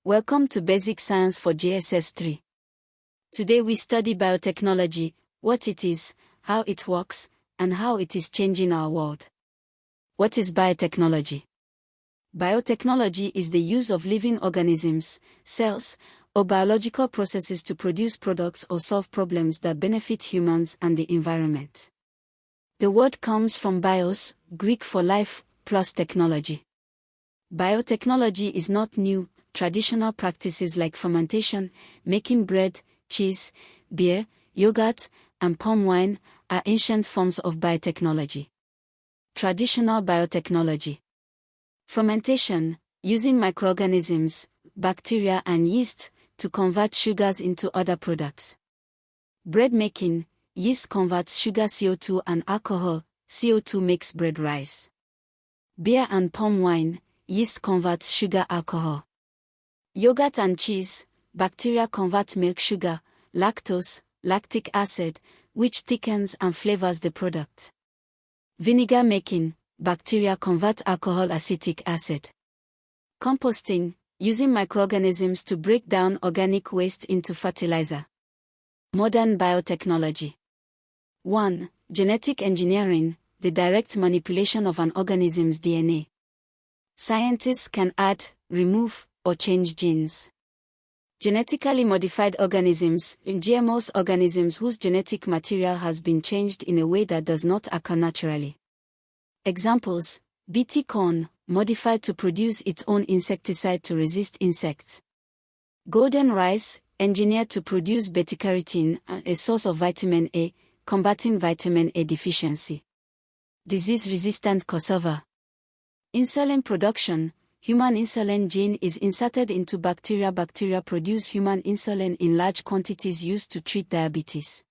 Welcome to Basic Science for JSS 3. Today we study biotechnology, what it is, how it works, and how it is changing our world. What is biotechnology? Biotechnology is the use of living organisms, cells, or biological processes to produce products or solve problems that benefit humans and the environment. The word comes from bios, Greek for life, plus technology. Biotechnology is not new. Traditional practices like fermentation, making bread, cheese, beer, yogurt, and palm wine are ancient forms of biotechnology. Traditional biotechnology. Fermentation, using microorganisms, bacteria and yeast, to convert sugars into other products. Bread making, yeast converts sugar CO2 and alcohol, CO2 makes bread rise. Beer and palm wine, yeast converts sugar alcohol. Yogurt and cheese, bacteria convert milk sugar, lactose, lactic acid, which thickens and flavors the product. Vinegar making, bacteria convert alcohol acetic acid. Composting, using microorganisms to break down organic waste into fertilizer. Modern biotechnology. 1. Genetic engineering, the direct manipulation of an organism's DNA. Scientists can add, remove, or change genes. Genetically modified organisms, GMOs, organisms whose genetic material has been changed in a way that does not occur naturally. Examples: BT corn, modified to produce its own insecticide to resist insects. Golden rice, engineered to produce beta-carotene, a source of vitamin A, combating vitamin A deficiency. Disease-resistant cassava. Insulin production, human insulin gene is inserted into bacteria. Bacteria produce human insulin in large quantities used to treat diabetes.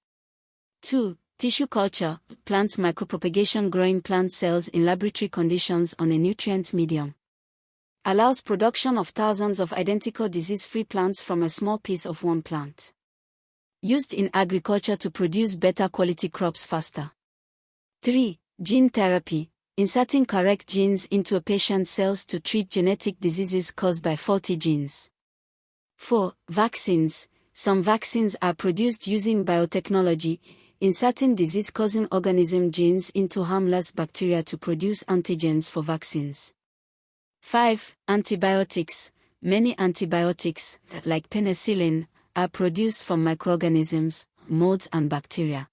2. Tissue culture, plants micropropagation, growing plant cells in laboratory conditions on a nutrient medium. Allows production of thousands of identical disease-free plants from a small piece of one plant. Used in agriculture to produce better quality crops faster. 3. Gene therapy, inserting correct genes into a patient's cells to treat genetic diseases caused by faulty genes. 4. Vaccines, some vaccines are produced using biotechnology, inserting disease-causing organism genes into harmless bacteria to produce antigens for vaccines. 5. Antibiotics, many antibiotics, like penicillin, are produced from microorganisms, molds and bacteria.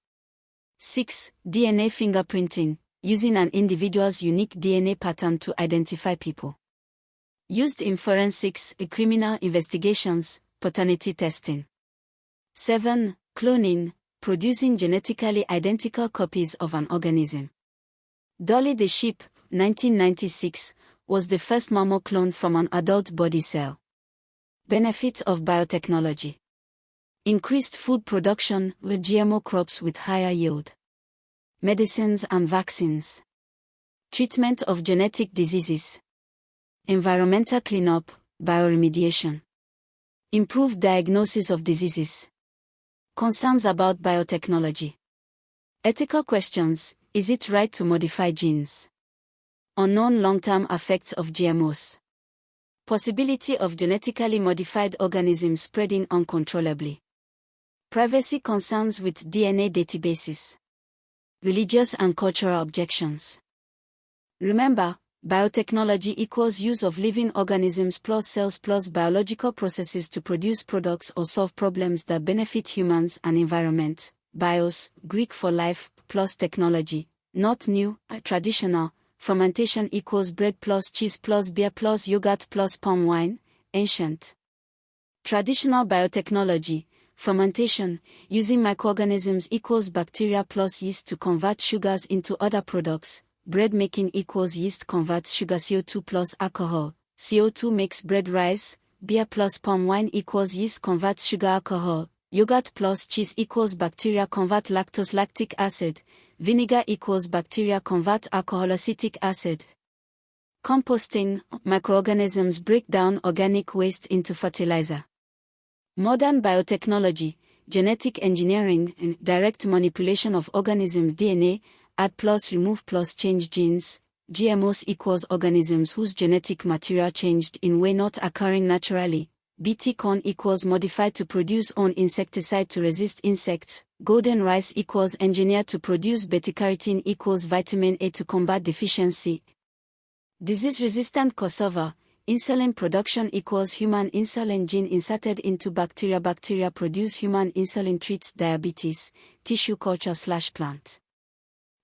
6. DNA fingerprinting, using an individual's unique DNA pattern to identify people. Used in forensics, criminal investigations, paternity testing. 7. Cloning, producing genetically identical copies of an organism. Dolly the sheep, 1996, was the first mammal cloned from an adult body cell. Benefits of biotechnology. Increased food production with GMO crops with higher yield. Medicines and vaccines. Treatment of genetic diseases. Environmental cleanup, bioremediation. Improved diagnosis of diseases. Concerns about biotechnology. Ethical questions: is it right to modify genes? Unknown long-term effects of GMOs. Possibility of genetically modified organisms spreading uncontrollably. Privacy concerns with DNA databases. Religious and cultural objections. Remember, biotechnology equals use of living organisms plus cells plus biological processes to produce products or solve problems that benefit humans and environment. Bios, Greek for life, plus technology, not new, traditional. Fermentation equals bread plus cheese plus beer plus yogurt plus palm wine, ancient. Traditional biotechnology, fermentation, using microorganisms equals bacteria plus yeast to convert sugars into other products. Bread making equals yeast converts sugar CO2 plus alcohol, CO2 makes bread rise. Beer plus palm wine equals yeast converts sugar alcohol. Yogurt plus cheese equals bacteria convert lactose lactic acid. Vinegar equals bacteria convert alcohol acetic acid. Composting, microorganisms break down organic waste into fertilizer. Modern biotechnology, genetic engineering, and direct manipulation of organisms' DNA, add plus remove plus change genes. GMOs equals organisms whose genetic material changed in way not occurring naturally. BT corn equals modified to produce own insecticide to resist insects. Golden rice equals engineered to produce beta-carotene equals vitamin A to combat deficiency. Disease-resistant cassava. Insulin production equals human insulin gene inserted into bacteria. Bacteria produce human insulin treats diabetes. Tissue culture/plant.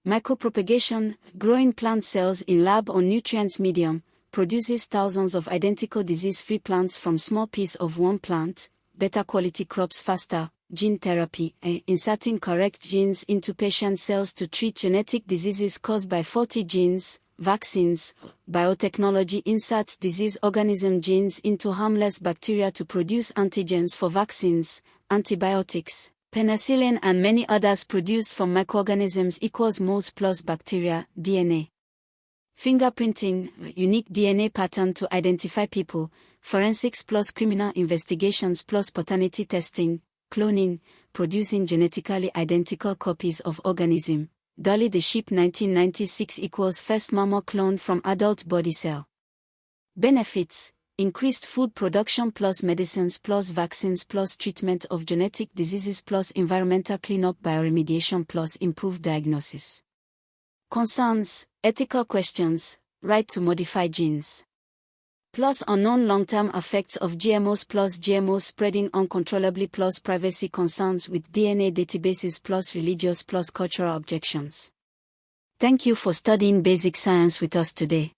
Micropropagation. Growing plant cells in lab or nutrient medium produces thousands of identical disease-free plants from small piece of one plant. Better quality crops faster. Gene therapy. Inserting correct genes into patient cells to treat genetic diseases caused by faulty genes. Vaccines. Biotechnology inserts disease organism genes into harmless bacteria to produce antigens for vaccines. Antibiotics. Penicillin and many others produced from microorganisms equals molds plus bacteria. DNA. Fingerprinting. Unique DNA pattern to identify people. Forensics plus criminal investigations plus paternity testing. Cloning. Producing genetically identical copies of organism. Dolly the sheep 1996 equals first mammal clone from adult body cell. Benefits. Increased food production plus medicines plus vaccines plus treatment of genetic diseases plus environmental cleanup bioremediation plus improved diagnosis. Concerns. Ethical questions. Right to modify genes. Plus unknown long-term effects of GMOs plus GMOs spreading uncontrollably plus privacy concerns with DNA databases plus religious plus cultural objections. Thank you for studying basic science with us today.